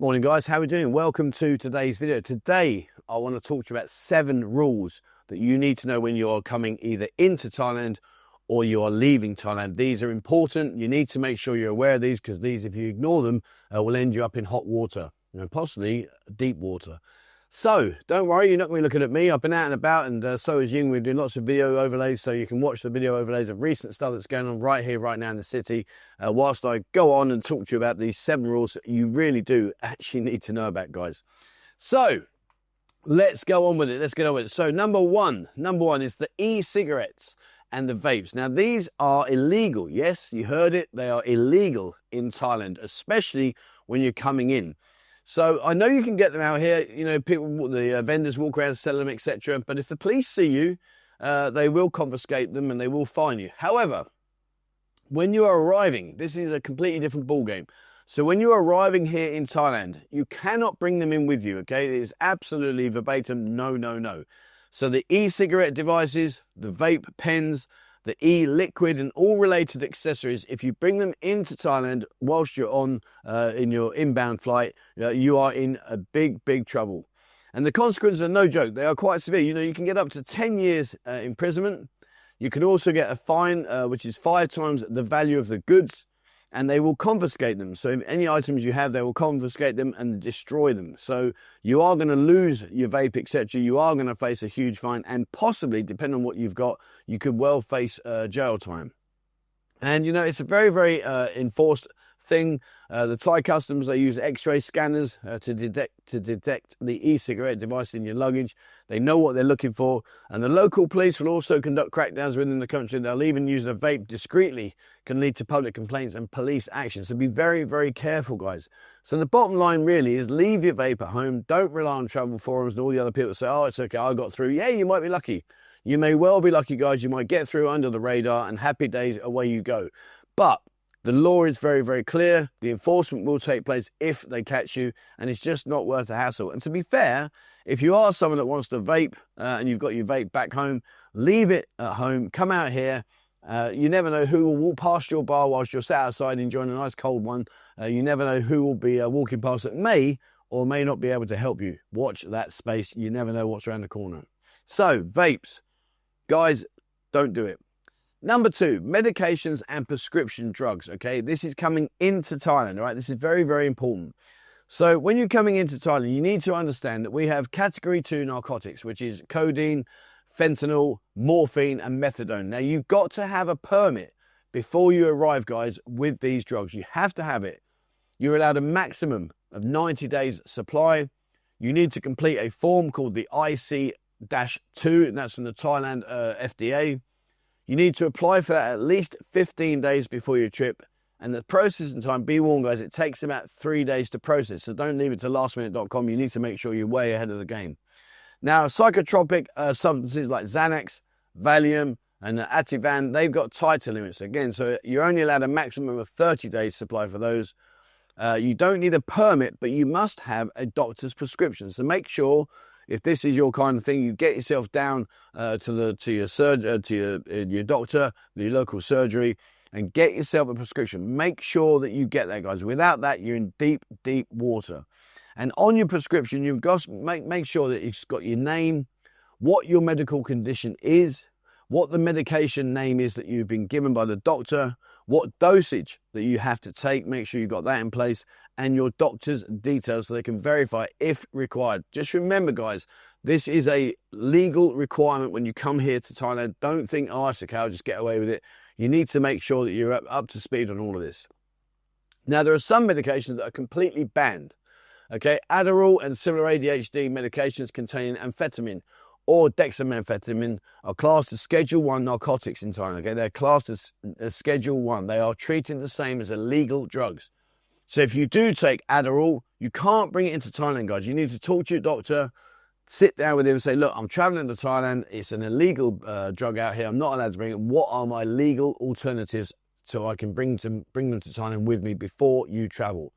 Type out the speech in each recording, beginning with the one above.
Morning guys, how are we doing? Welcome to today's video. Today I want to talk to you about 7 rules that you need to know when you are coming either into Thailand or you are leaving Thailand. These are important. You need to make sure you're aware of these, because these, if you ignore them, will end you up in hot water, possibly deep water. So don't worry, you're not going to be looking at me. I've been out and about, and so is Ying. We're doing lots of video overlays, so you can watch the video overlays of recent stuff that's going on right here, right now in the city, whilst I go on and talk to you about these 7 rules that you really do actually need to know about, guys. So let's go on with it. Let's get on with it. So number one is the e-cigarettes and the vapes. Now, these are illegal. Yes, you heard it. They are illegal in Thailand, especially when you're coming in. So I know you can get them out here, people, the vendors walk around, sell them, etc. But if the police see you, they will confiscate them and they will fine you. However, when you are arriving, this is a completely different ballgame. So when you're arriving here in Thailand, you cannot bring them in with you, okay? It is absolutely verbatim, no, no, no. So the e-cigarette devices, the vape pens, the e-liquid and all related accessories, if you bring them into Thailand whilst you're on in your inbound flight, you are in a big trouble. And the consequences are no joke. They are quite severe. You can get up to 10 years imprisonment. You can also get a fine, which is 5 times the value of the goods, and they will confiscate them. So if any items you have, they will confiscate them and destroy them. So you are going to lose your vape, etc. You are going to face a huge fine, and possibly, depending on what you've got, you could well face jail time. And it's a very enforced thing. The Thai customs, they use X-ray scanners to detect the e-cigarette device in your luggage. They know what they're looking for, and the local police will also conduct crackdowns within the country. They'll even use the vape discreetly, can lead to public complaints and police action. So be very careful, guys. So the bottom line really is, leave your vape at home. Don't rely on travel forums and all the other people say, oh, it's okay, I got through. Yeah, you might be lucky. You may well be lucky, guys. You might get through under the radar, and happy days, away you go. But the law is very clear. The enforcement will take place if they catch you, and it's just not worth the hassle. And to be fair, if you are someone that wants to vape and you've got your vape back home, leave it at home, come out here. You never know who will walk past your bar whilst you're sat outside enjoying a nice cold one. You never know who will be walking past that may or may not be able to help you. Watch that space. You never know what's around the corner. So vapes, guys, don't do it. Number 2, medications and prescription drugs, okay? This is coming into Thailand, all right? This is very important. So when you're coming into Thailand, you need to understand that we have category 2 narcotics, which is codeine, fentanyl, morphine, and methadone. Now, you've got to have a permit before you arrive, guys, with these drugs. You have to have it. You're allowed a maximum of 90 days supply. You need to complete a form called the IC-2, and that's from the Thailand FDA. You need to apply for that at least 15 days before your trip. And the processing time, be warned, guys, it takes about 3 days to process. So don't leave it to lastminute.com. You need to make sure you're way ahead of the game. Now, psychotropic substances like Xanax, Valium, and Ativan, they've got tighter limits again. So you're only allowed a maximum of 30 days supply for those. You don't need a permit, but you must have a doctor's prescription. So make sure, if this is your kind of thing, you get yourself down to your doctor, your local surgery, and get yourself a prescription. Make sure that you get that, guys. Without that, you're in deep water. And on your prescription, you've got to make sure that it's got your name, what your medical condition is, what the medication name is that you've been given by the doctor, what dosage that you have to take. Make sure you've got that in place, and your doctor's details so they can verify if required. Just remember, guys, this is a legal requirement when you come here to Thailand. Don't think, oh, it's okay, I'll just get away with it. You need to make sure that you're up to speed on all of this. Now, there are some medications that are completely banned. Okay, Adderall and similar ADHD medications containing amphetamine or dexamethamphetamine are classed as Schedule 1 narcotics in Thailand. Okay, they're classed as Schedule 1. They are treated the same as illegal drugs. So if you do take Adderall, you can't bring it into Thailand, guys. You need to talk to your doctor, sit down with him and say, look, I'm traveling to Thailand. It's an illegal drug out here. I'm not allowed to bring it. What are my legal alternatives so I can bring them to Thailand with me before you travel?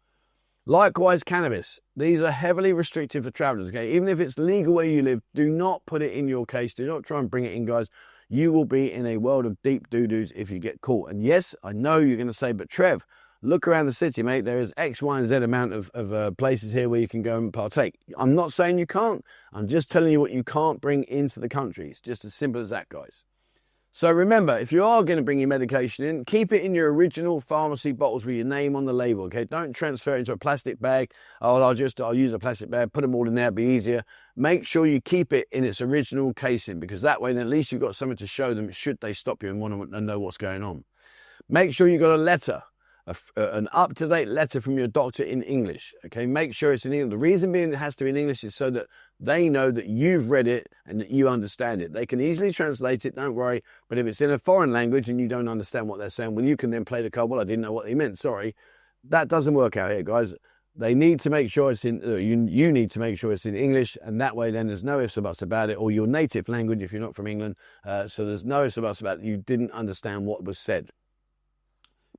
Likewise, cannabis. These are heavily restricted for travelers, okay? Even if it's legal where you live, do not put it in your case. Do not try and bring it in, guys. You will be in a world of deep doo-doos if you get caught. And yes, I know you're going to say, but Trev, look around the city, mate. There is X, Y, and Z amount of places here where you can go and partake. I'm not saying you can't. I'm just telling you what you can't bring into the country. It's just as simple as that, guys. So remember, if you are going to bring your medication in, keep it in your original pharmacy bottles with your name on the label, okay? Don't transfer it into a plastic bag. Oh, I'll use a plastic bag, put them all in there, it'll be easier. Make sure you keep it in its original casing, because that way, then at least you've got something to show them should they stop you and want to know what's going on. Make sure you've got a letter, an up-to-date letter from your doctor in English, okay? Make sure it's in English. The reason being it has to be in English is so that they know that you've read it and that you understand it. They can easily translate it, don't worry, but if it's in a foreign language and you don't understand what they're saying, well, you can then play the card, well, I didn't know what they meant, sorry. That doesn't work out here, guys. They need to make sure it's in, you need to make sure it's in English, and that way then there's no ifs or buts about it, or your native language if you're not from England, so there's no ifs or buts about it. You didn't understand what was said.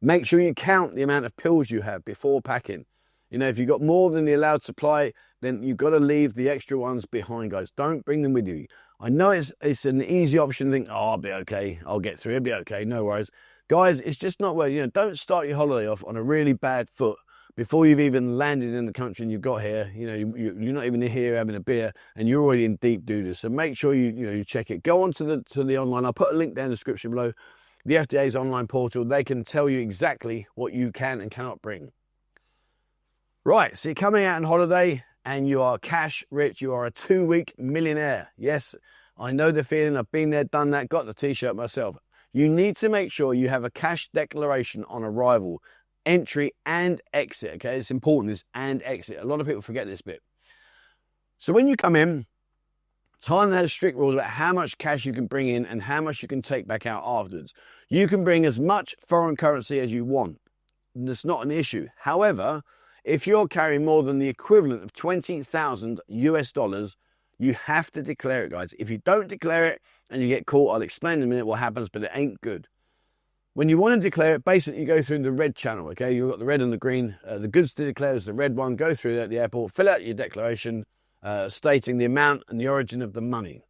Make sure you count the amount of pills you have before packing. You know, if you've got more than the allowed supply, then you've got to leave the extra ones behind, guys. Don't bring them with you. I know it's an easy option to think, oh, I'll be okay. I'll get through. It'll be okay. No worries. Guys, it's just not worth it. You know, don't start your holiday off on a really bad foot before you've even landed in the country and you've got here. You know, you're not even here having a beer and you're already in deep doo-doo. So make sure you check it. Go on to the online. I'll put a link down in the description below. The FDA's online portal, they can tell you exactly what you can and cannot bring. Right, so you're coming out on holiday and you are cash rich. You are a 2-week millionaire. Yes, I know the feeling. I've been there, done that, got the t-shirt myself. You need to make sure you have a cash declaration on arrival, entry and exit, okay? It's important, this and exit. A lot of people forget this bit. So when you come in, Thailand has strict rules about how much cash you can bring in and how much you can take back out afterwards. You can bring as much foreign currency as you want. That's not an issue. However, if you're carrying more than the equivalent of 20,000 US dollars, you have to declare it, guys. If you don't declare it and you get caught, I'll explain in a minute what happens, but it ain't good. When you want to declare it, basically you go through the red channel, okay? You've got the red and the green. The goods to declare is the red one. Go through that at the airport, fill out your declaration, stating the amount and the origin of the money.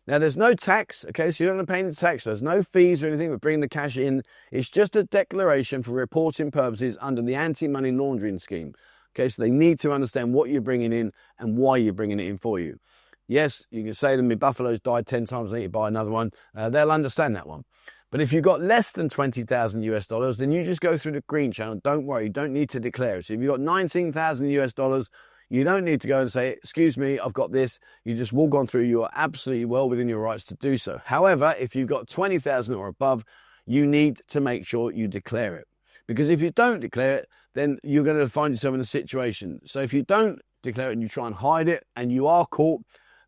Now, there's no tax, okay, so you don't have to pay any tax. There's no fees or anything for bringing the cash in. It's just a declaration for reporting purposes under the anti-money laundering scheme. Okay, so they need to understand what you're bringing in and why you're bringing it in for you. Yes, you can say to them, my buffalo's died 10 times, I need to buy another one. They'll understand that one. But if you've got less than 20,000 US dollars, then you just go through the green channel. Don't worry, you don't need to declare it. So if you've got 19,000 US dollars, you don't need to go and say, excuse me, I've got this. You just walk on through. You are absolutely well within your rights to do so. However, if you've got 20,000 or above, you need to make sure you declare it. Because if you don't declare it, then you're going to find yourself in a situation. So if you don't declare it and you try and hide it and you are caught,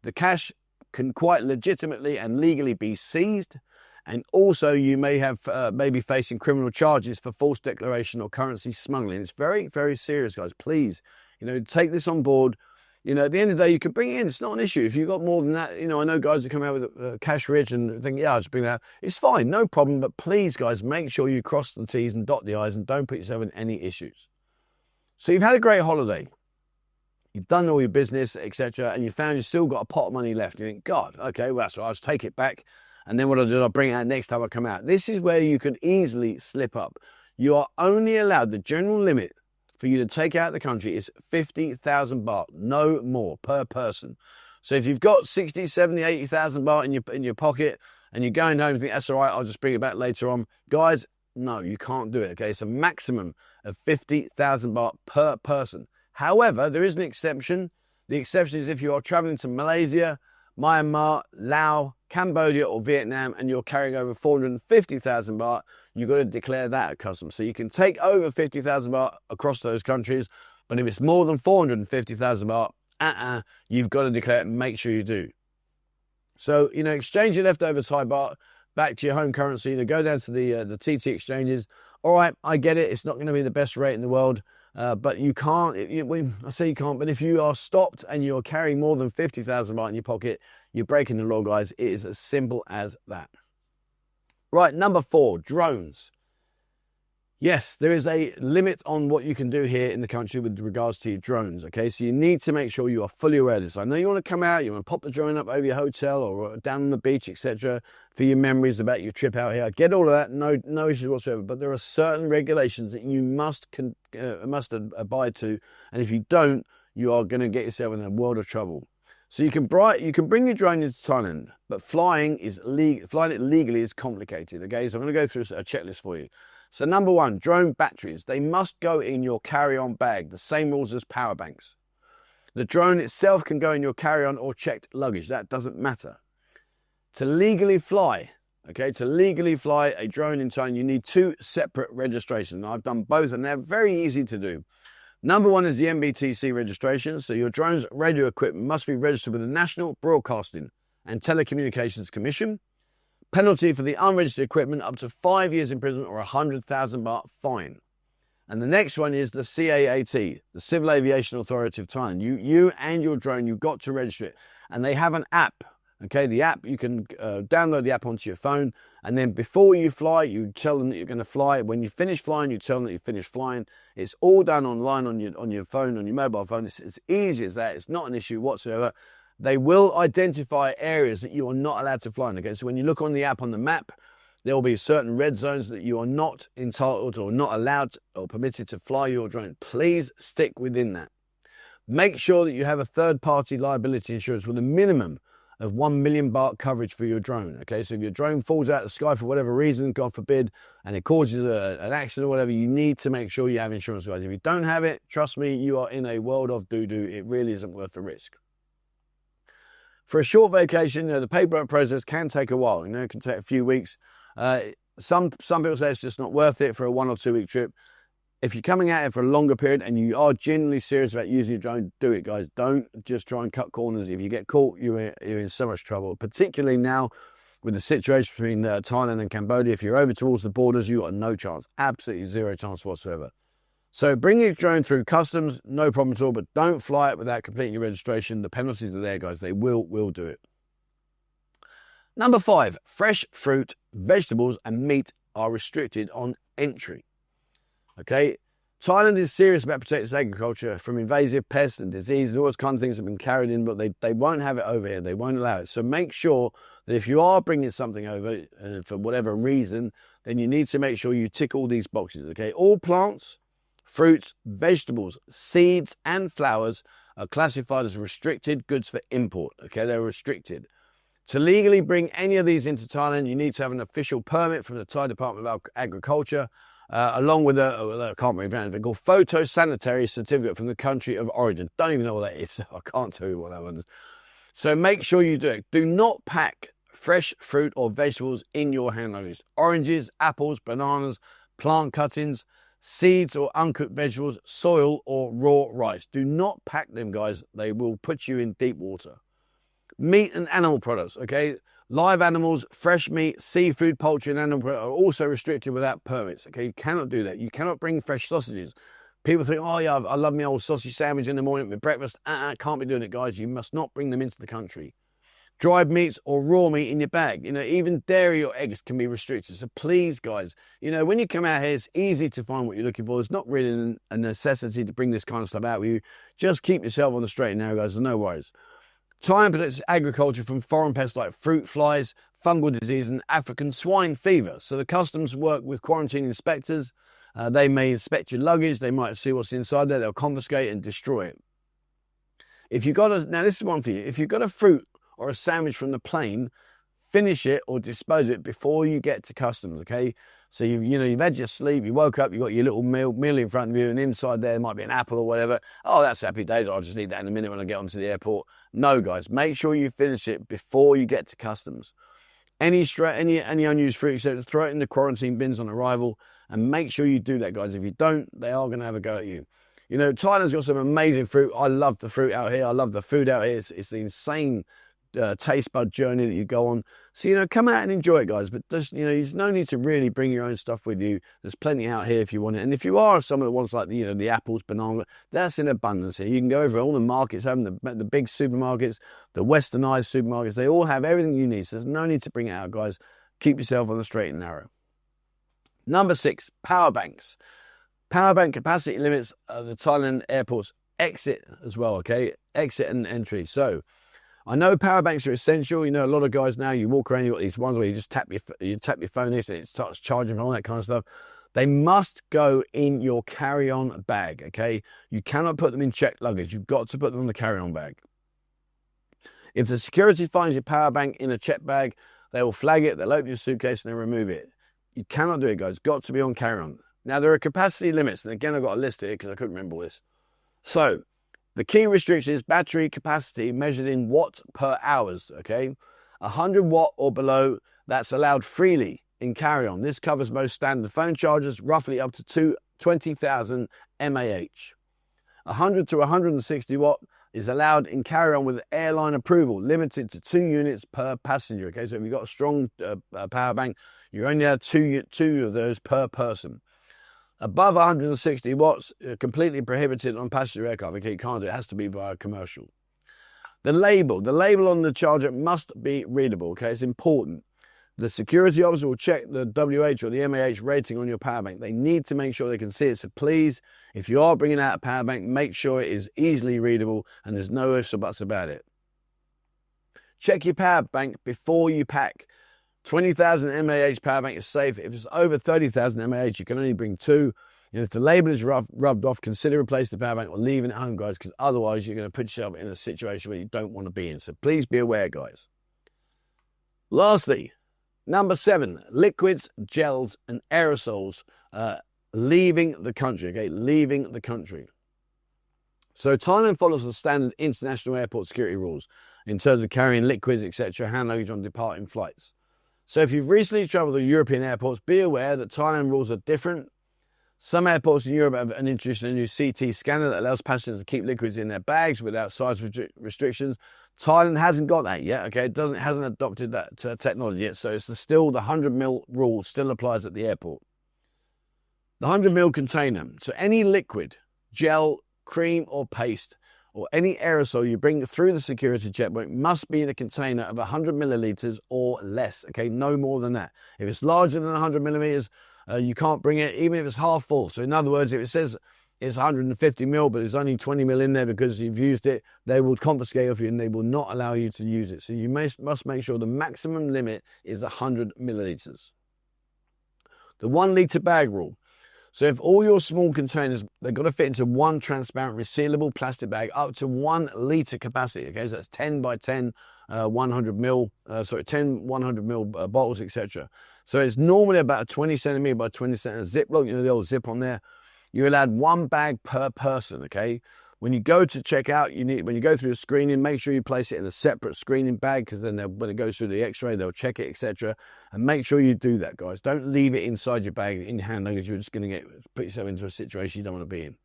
the cash can quite legitimately and legally be seized. And also you may have maybe facing criminal charges for false declaration or currency smuggling. It's very, very serious, guys. Please, take this on board. At the end of the day, you can bring it in. It's not an issue. If you've got more than that, I know guys who come out with cash rich and think, yeah, I'll just bring that out. It's fine, no problem. But please, guys, make sure you cross the T's and dot the I's and don't put yourself in any issues. So you've had a great holiday. You've done all your business, etc. And you found you've still got a pot of money left. You think, God, okay, well, that's right. I'll just take it back. And then what I'll do, I'll bring it out next time I come out. This is where you can easily slip up. You are only allowed, the general limit for you to take out of the country is 50,000 baht, no more per person. So if you've got 60, 70, 80,000 baht in your pocket and you're going home and think, that's all right, I'll just bring it back later on. Guys, no, you can't do it, okay? It's a maximum of 50,000 baht per person. However, there is an exception. The exception is if you are traveling to Malaysia, Myanmar, Laos, Cambodia or Vietnam and you're carrying over 450,000 baht, you've got to declare that at customs. So you can take over 50,000 baht across those countries, but if it's more than 450,000 baht, you've got to declare it and make sure you do. So, exchange your leftover Thai baht back to your home currency. Go down to the TT exchanges. All right, I get it. It's not going to be the best rate in the world. But you can't, I say you can't, but if you are stopped and you're carrying more than 50,000 baht in your pocket, you're breaking the law, guys. It is as simple as that. Right, number 4, drones. Yes, there is a limit on what you can do here in the country with regards to your drones, okay? So you need to make sure you are fully aware of this. I know you want to come out, you want to pop the drone up over your hotel or down on the beach, etc., for your memories about your trip out here. I get all of that, no issues whatsoever, but there are certain regulations that you must abide to, and if you don't, you are going to get yourself in a world of trouble. So you can bring your drone into Thailand, but flying it legally is complicated, okay? So I'm going to go through a checklist for you. So number one, drone batteries. They must go in your carry-on bag, the same rules as power banks. The drone itself can go in your carry-on or checked luggage. That doesn't matter. To legally fly, okay, to legally fly a drone in Thailand, you need 2 separate registrations. I've done both and they're very easy to do. Number one is the MBTC registration. So your drone's radio equipment must be registered with the National Broadcasting and Telecommunications Commission. Penalty for the unregistered equipment up to 5 years imprisonment or 100,000 baht fine. And the next one is the CAAT, the Civil Aviation Authority of Thailand. You and your drone, you've got to register it. And they have an app, okay? The app, you can download the app onto your phone. And then before you fly, you tell them that you're going to fly. When you finish flying, you tell them that you finished flying. It's all done online on your phone, on your mobile phone. It's as easy as that. It's not an issue whatsoever. They will identify areas that you are not allowed to fly in. Okay, so when you look on the app on the map, there will be certain red zones that you are not entitled or not allowed or permitted to fly your drone. Please stick within that. Make sure that you have a third-party liability insurance with a minimum of 1 million baht coverage for your drone. Okay, so if your drone falls out of the sky for whatever reason, God forbid, and it causes an accident or whatever, you need to make sure you have insurance, guys. If you don't have it, trust me, you are in a world of doo-doo. It really isn't worth the risk. For a short vacation, the paperwork process can take a while. It can take a few weeks. Some people say it's just not worth it for a 1 or 2 week trip. If you're coming out here for a longer period and you are genuinely serious about using your drone, do it, guys. Don't just try and cut corners. If you get caught, you're in so much trouble, particularly now with the situation between Thailand and Cambodia. If you're over towards the borders, you got no chance, absolutely zero chance whatsoever. So bring your drone through customs, no problem at all, but don't fly it without completing your registration. The penalties are there, guys. They will do it. Number 5, fresh fruit, vegetables and meat are restricted on entry. Okay, Thailand is serious about protecting its agriculture from invasive pests and disease and all those kind of things that have been carried in, but they won't have it over here. They won't allow it. So make sure that if you are bringing something over for whatever reason, then you need to make sure you tick all these boxes. Okay, all plants, fruits, vegetables, seeds and flowers are classified as restricted goods for import. Okay, they're restricted. To legally bring any of these into Thailand, you need to have an official permit from the Thai Department of Agriculture, along with I can't remember, called photosanitary certificate from the country of origin. Don't even know what that is. I can't tell you what that one is. So make sure you do it. Do not pack fresh fruit or vegetables in your hand luggage. Oranges, apples, bananas, plant cuttings, seeds or uncooked vegetables, soil or raw rice. Do not pack them, guys. They will put you in deep water. Meat and animal products, okay? Live animals, fresh meat, seafood, poultry and animal products are also restricted without permits, okay? You cannot do that. You cannot bring fresh sausages. People think, oh yeah, I love my old sausage sandwich in the morning with breakfast. Can't be doing it, guys. You must not bring them into the country. Dried meats or raw meat in your bag. Even dairy or eggs can be restricted. So please, guys, when you come out here, it's easy to find what you're looking for. It's not really a necessity to bring this kind of stuff out with you. Just keep yourself on the straight and narrow, guys. There's no worries. Thailand protects agriculture from foreign pests like fruit flies, fungal disease and African swine fever. So the customs work with quarantine inspectors. They may inspect your luggage. They might see what's inside there. They'll confiscate and destroy it. Now this is one for you. If you've got a fruit or a sandwich from the plane, finish it or dispose of it before you get to customs, okay? So you've had your sleep, you woke up, you got your little meal in front of you, and inside there might be an apple or whatever. Oh, that's happy days. I'll just eat that in a minute when I get onto the airport. No, guys, make sure you finish it before you get to customs. Any unused fruit, throw it in the quarantine bins on arrival, and make sure you do that, guys. If you don't, they are going to have a go at you. Thailand's got some amazing fruit. I love the fruit out here. I love the food out here. It's the insane taste bud journey that you go on. So come out and enjoy it, guys, but just there's no need to really bring your own stuff with you. There's plenty out here if you want it, and if you are someone that wants like the apples, banana, that's in abundance here. You can go over all the markets, having the big supermarkets, the westernized supermarkets, they all have everything you need, so there's no need to bring it out, guys. Keep yourself on the straight and narrow. Number 6, power banks. Power bank capacity limits the Thailand airports exit as well, okay? Exit and entry. So I know power banks are essential. You know, a lot of guys now, you walk around, you've got these ones where you just tap your phone in, and it starts charging, all that kind of stuff. They must go in your carry-on bag, okay? You cannot put them in checked luggage. You've got to put them on the carry-on bag. If the security finds your power bank in a checked bag, they will flag it, they'll open your suitcase and they'll remove it. You cannot do it, guys. It's got to be on carry-on. Now, there are capacity limits. And again, I've got a list here because I couldn't remember all this. So, the key restriction is battery capacity measured in watts per hours, okay? 100 watt or below, that's allowed freely in carry-on. This covers most standard phone chargers, roughly up to 20,000 mAh. 100 to 160 watt is allowed in carry-on with airline approval, limited to 2 units per passenger, okay? So if you've got a strong power bank, you only have two of those per person. Above 160 watts, completely prohibited on passenger aircraft. Okay, you can't do it. It has to be via commercial. The label on the charger must be readable. Okay, it's important. The security officer will check the WH or the MAH rating on your power bank. They need to make sure they can see it. So please, if you are bringing out a power bank, make sure it is easily readable and there's no ifs or buts about it. Check your power bank before you pack. 20,000 mAh power bank is safe. If it's over 30,000 mAh, you can only bring 2. And if the label is rubbed off, consider replacing the power bank or leaving it home, guys, because otherwise you're going to put yourself in a situation where you don't want to be in. So please be aware, guys. Lastly, number 7, liquids, gels, and aerosols leaving the country, okay, leaving the country. So Thailand follows the standard international airport security rules in terms of carrying liquids, etc., hand luggage on departing flights. So if you've recently travelled to European airports, be aware that Thailand rules are different. Some airports in Europe have introduced a new CT scanner that allows passengers to keep liquids in their bags without size restrictions. Thailand hasn't got that yet, okay? It hasn't adopted that technology yet, so it's still the 100ml rule still applies at the airport. The 100ml container. So any liquid, gel, cream or paste, or any aerosol you bring through the security checkpoint must be in a container of 100 millilitres or less, okay? No more than that. If it's larger than 100 millimetres, you can't bring it, even if it's half full. So in other words, if it says it's 150 mil, but there's only 20 mil in there because you've used it, they will confiscate off you and they will not allow you to use it. So you must make sure the maximum limit is 100 millilitres. The 1 litre bag rule. So if all your small containers, they've got to fit into one transparent resealable plastic bag up to 1 litre capacity, okay? So that's 10 by 10, 100 mil bottles, etc. So it's normally about a 20 centimetre by 20 centimetre Ziploc, you know, the old zip on there. You're allowed 1 bag per person, okay? When you go to check out, when you go through the screening, make sure you place it in a separate screening bag, because then when it goes through the x-ray, they'll check it, etc. And make sure you do that, guys. Don't leave it inside your bag in your hand luggage. You're just going to put yourself into a situation you don't want to be in.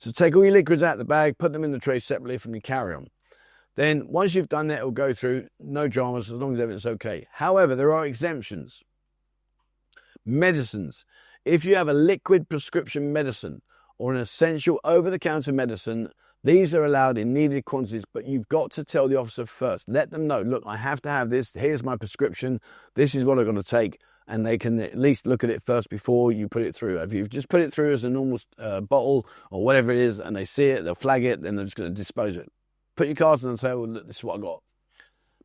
So take all your liquids out of the bag, put them in the tray separately from your carry-on. Then once you've done that, it'll go through, no dramas, as long as everything's okay. However, there are exemptions. Medicines. If you have a liquid prescription medicine or an essential over-the-counter medicine, these are allowed in needed quantities, but you've got to tell the officer first. Let them know, look, I have to have this. Here's my prescription. This is what I'm going to take. And they can at least look at it first before you put it through. If you've just put it through as a normal bottle or whatever it is, and they see it, they'll flag it, then they're just going to dispose of it. Put your cards in and say, well, look, this is what I got.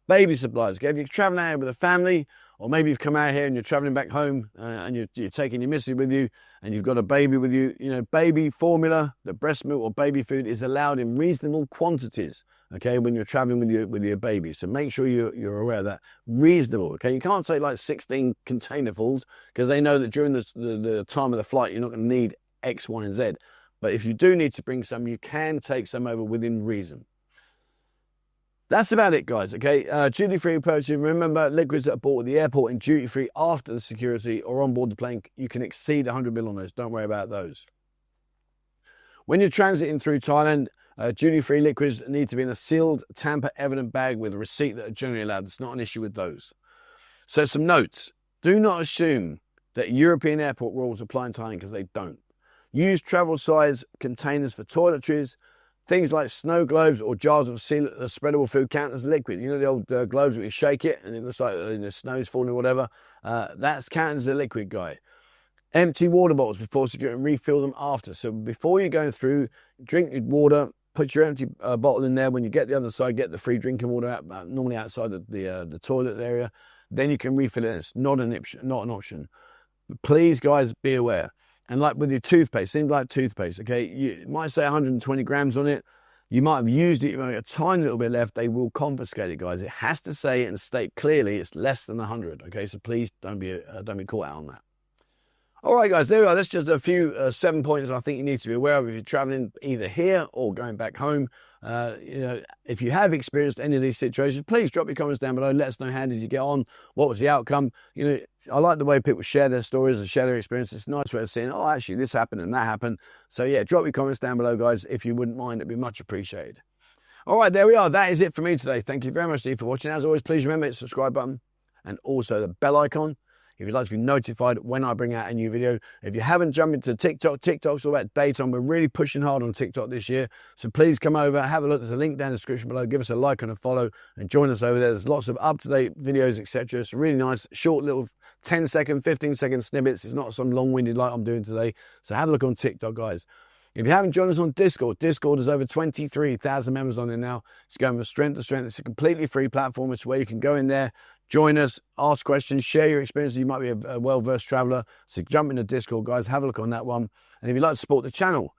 Baby supplies. Okay? If you're traveling out with a family, or maybe you've come out here and you're traveling back home and you're taking your missus with you and you've got a baby with you, you know, baby formula, the breast milk or baby food is allowed in reasonable quantities, okay, when you're traveling with your baby. So make sure you're aware of that. Reasonable, okay? You can't take like 16 containerfuls because they know that during the time of the flight, you're not going to need X, Y, and Z. But if you do need to bring some, you can take some over within reason. That's about it, guys, okay? Duty-free purchase. Remember, liquids that are bought at the airport and duty-free after the security or on board the plane, you can exceed 100 mil on those. Don't worry about those. When you're transiting through Thailand, duty-free liquids need to be in a sealed, tamper-evident bag with a receipt that are generally allowed. There's not an issue with those. So some notes. Do not assume that European airport rules apply in Thailand, because they don't. Use travel-size containers for toiletries. Things like snow globes or jars of spreadable food count as liquid. You know the old globes where you shake it and it looks like the snow's falling or whatever? That's counted as a liquid, guy. Empty water bottles before security and refill them after. So before you're going through, drink your water, put your empty bottle in there. When you get the other side, get the free drinking water out, normally outside the toilet area. Then you can refill it. It's not an option. But please, guys, be aware. And like with your toothpaste, seems like toothpaste, okay? You might say 120 grams on it. You might have used it, you've only got a tiny little bit left. They will confiscate it, guys. It has to say and state clearly it's less than 100, okay? So please don't be caught out on that. All right, guys, there we are. That's just a few 7 points I think you need to be aware of if you're traveling either here or going back home. You know, if you have experienced any of these situations, please drop your comments down below. Let us know how did you get on? What was the outcome? You know, I like the way people share their stories and share their experiences. It's a nice way of saying, oh, actually, this happened and that happened. So, yeah, drop your comments down below, guys, if you wouldn't mind. It'd be much appreciated. All right, there we are. That is it for me today. Thank you very much, Steve, for watching. As always, please remember the subscribe button and also the bell icon if you'd like to be notified when I bring out a new video. If you haven't jumped into TikTok, TikTok's all about daytime. We're really pushing hard on TikTok this year. So please come over, have a look. There's a link down in the description below. Give us a like and a follow and join us over there. There's lots of up-to-date videos, etc. It's really nice, short little 10-second, 15-second snippets. It's not some long-winded like I'm doing today. So have a look on TikTok, guys. If you haven't joined us on Discord, Discord has over 23,000 members on it now. It's going from strength to strength. It's a completely free platform. It's where you can go in there, join us, ask questions, share your experiences. You might be a well-versed traveller. So jump into Discord, guys. Have a look on that one. And if you'd like to support the channel,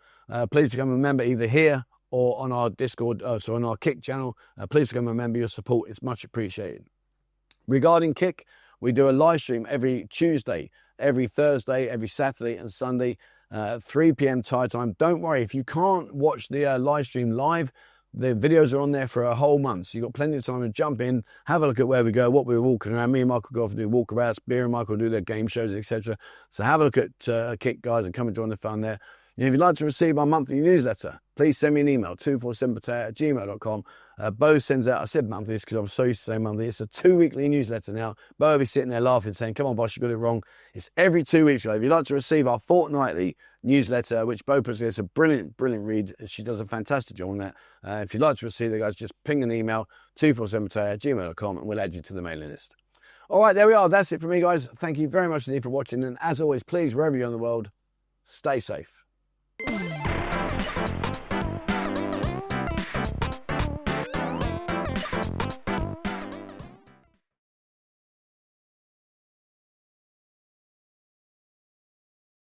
please become a member either here or on our Discord, so on our Kick channel. Please become a member. Your support is much appreciated. Regarding Kick, we do a live stream every Tuesday, every Thursday, every Saturday and Sunday. 3 p.m. Thai time. Don't worry, if you can't watch the live stream live, the videos are on there for a whole month. So you've got plenty of time to jump in, have a look at where we go, what we're walking around. Me and Michael go off and do walkabouts, Beer and Michael do their game shows, etc. So have a look at Kick, guys, and come and join the fun there. And if you'd like to receive our monthly newsletter, please send me an email, 247pattaya@gmail.com. Bo sends out, I said monthly because I'm so used to saying monthly. It's a 2-weekly newsletter now. Bo will be sitting there laughing, saying, come on, boss, you got it wrong. It's every 2 weeks, guys. If you'd like to receive our fortnightly newsletter, which Bo puts together, it's a brilliant, brilliant read. She does a fantastic job on that. If you'd like to receive it, guys, just ping an email, 247pattaya@gmail.com, and we'll add you to the mailing list. All right, there we are. That's it for me, guys. Thank you very much indeed for watching. And as always, please, wherever you're in the world, stay safe.